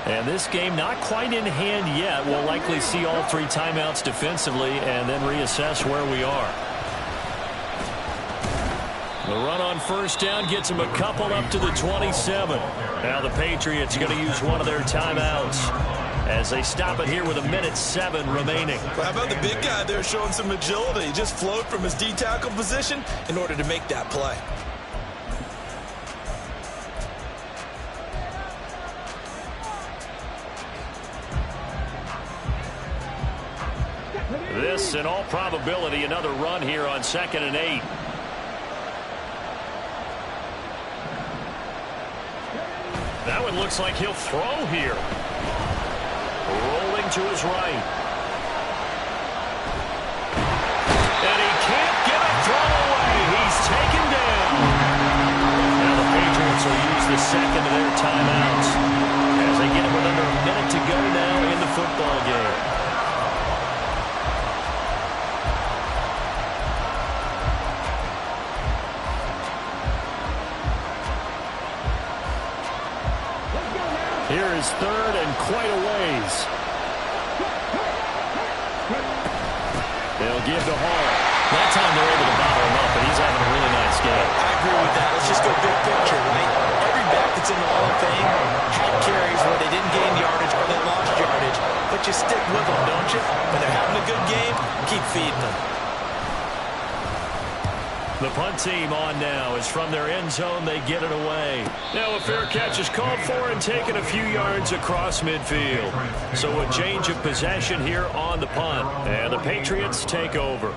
And this game not quite in hand yet. We'll likely see all 3 timeouts defensively and then reassess where we are. The run on 1st down gets them a couple up to the 27. Now the Patriots are going to use one of their timeouts as they stop it here with 1:07 remaining. Well, how about the big guy there showing some agility? He just flowed from his D-tackle position in order to make that play. This, in all probability, another run here on 2nd and 8. That one looks like he'll throw here. Rolling to his right. And he can't get a throw away. He's taken down. Now the Patriots will use the second of their timeouts as they get it with under a minute to go now in the football game. Here is 3rd and quite a ways. They'll give to Hall. That time they're able to bottle him up, and he's having a really nice game. I agree with that. Let's just go big picture, right? Every back that's in the Hall of Fame had carries where they didn't gain yardage or they lost yardage, but you stick with them, don't you? When they're having a good game, keep feeding them. The punt team on now is from their end zone. They get it away. Now a fair catch is called for and taken a few yards across midfield. So a change of possession here on the punt. And the Patriots take over.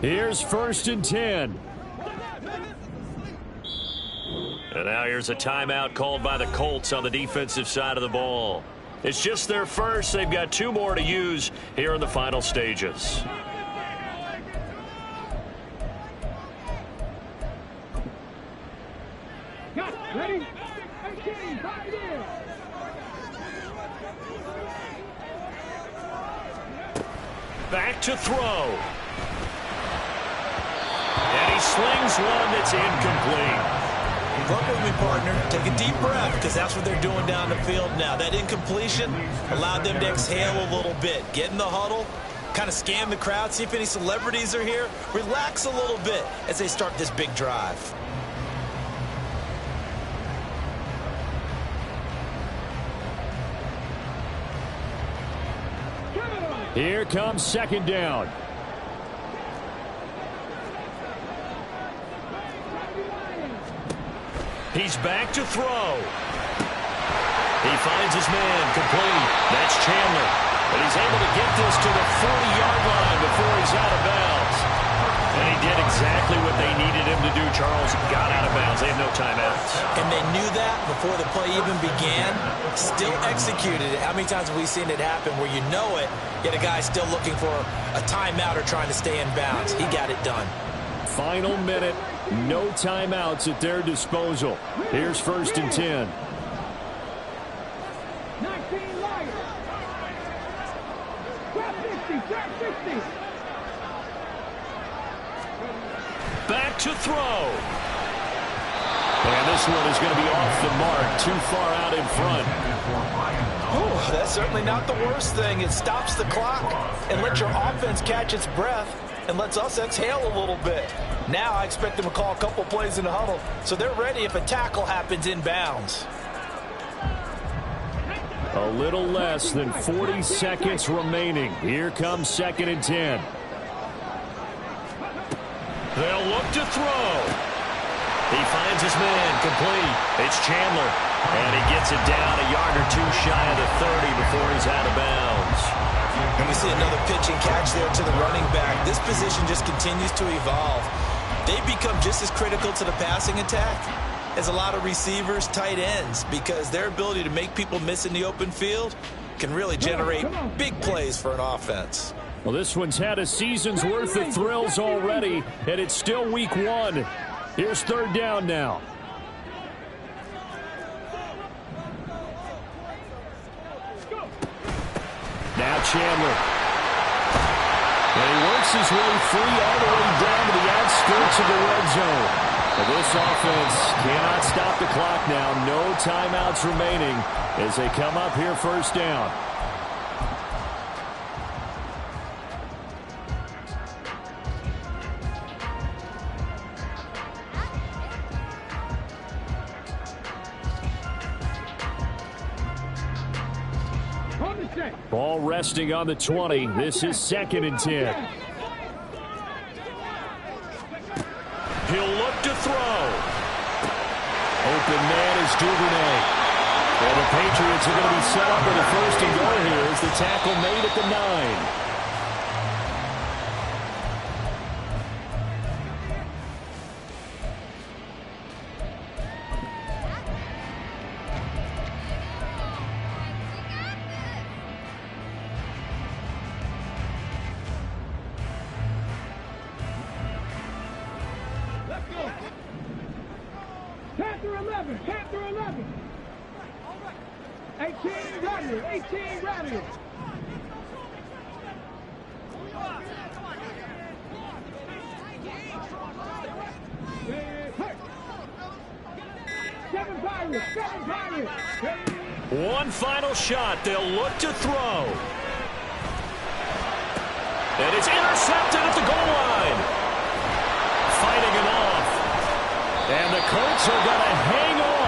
Here's 1st and 10. And now here's a timeout called by the Colts on the defensive side of the ball. It's just their first. They've got 2 more to use here in the final stages. Ready? Back to throw. And he slings one that's incomplete. Look with me, partner. Take a deep breath, because that's what they're doing down the field now. That incompletion allowed them to exhale a little bit. Get in the huddle, kind of scan the crowd, see if any celebrities are here. Relax a little bit as they start this big drive. Here comes 2nd down. He's back to throw. He finds his man complete. That's Chandler. But he's able to get this to the 40-yard line before he's out of bounds. And he did exactly what they needed him to do, Charles. Got out of bounds. They had no timeouts. And they knew that before the play even began. Still executed it. How many times have we seen it happen where you know it, yet a guy still looking for a timeout or trying to stay in bounds? He got it done. Final minute. No timeouts at their disposal. Here's 1st and 10. 19 Lions. Back to throw. And this one is going to be off the mark, too far out in front. Oh, that's certainly not the worst thing. It stops the clock and lets your offense catch its breath and lets us exhale a little bit. Now I expect them to call a couple plays in the huddle so they're ready if a tackle happens inbounds. A little less than 40 seconds remaining. Here comes 2nd and 10. They'll look to throw. He finds his man complete. It's Chandler. And he gets it down a yard or two shy of the 30 before he's out of bounds. And we see another pitch and catch there to the running back. This position just continues to evolve. They become just as critical to the passing attack as a lot of receivers, tight ends, because their ability to make people miss in the open field can really generate big plays for an offense. Well, this one's had a season's worth of thrills already, and it's still week 1. Here's 3rd down now. Now Chandler. And he works his way free all the way down to the outskirts of the red zone. But this offense cannot stop the clock now. No timeouts remaining as they come up here 1st down. Ball resting on the 20. This is 2nd and 10. He'll look to throw. Open man is Duvernay. And the Patriots are going to be set up with a 1st and goal here as the tackle made at the 9. Panther 11. 18 Radley. 18 Radley. Seven Pirates. One final shot. They'll look to throw. And it's intercepted at the goal line. Fighting it off. And the Colts are going to hang on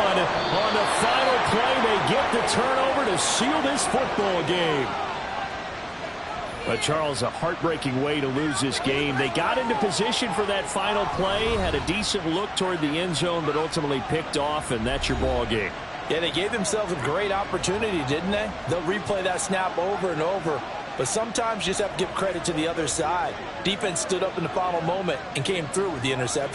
the final play. They get the turnover to seal this football game. But, Charles, a heartbreaking way to lose this game. They got into position for that final play, had a decent look toward the end zone, but ultimately picked off, and that's your ball game. Yeah, they gave themselves a great opportunity, didn't they? They'll replay that snap over and over. But sometimes you just have to give credit to the other side. Defense stood up in the final moment and came through with the interception.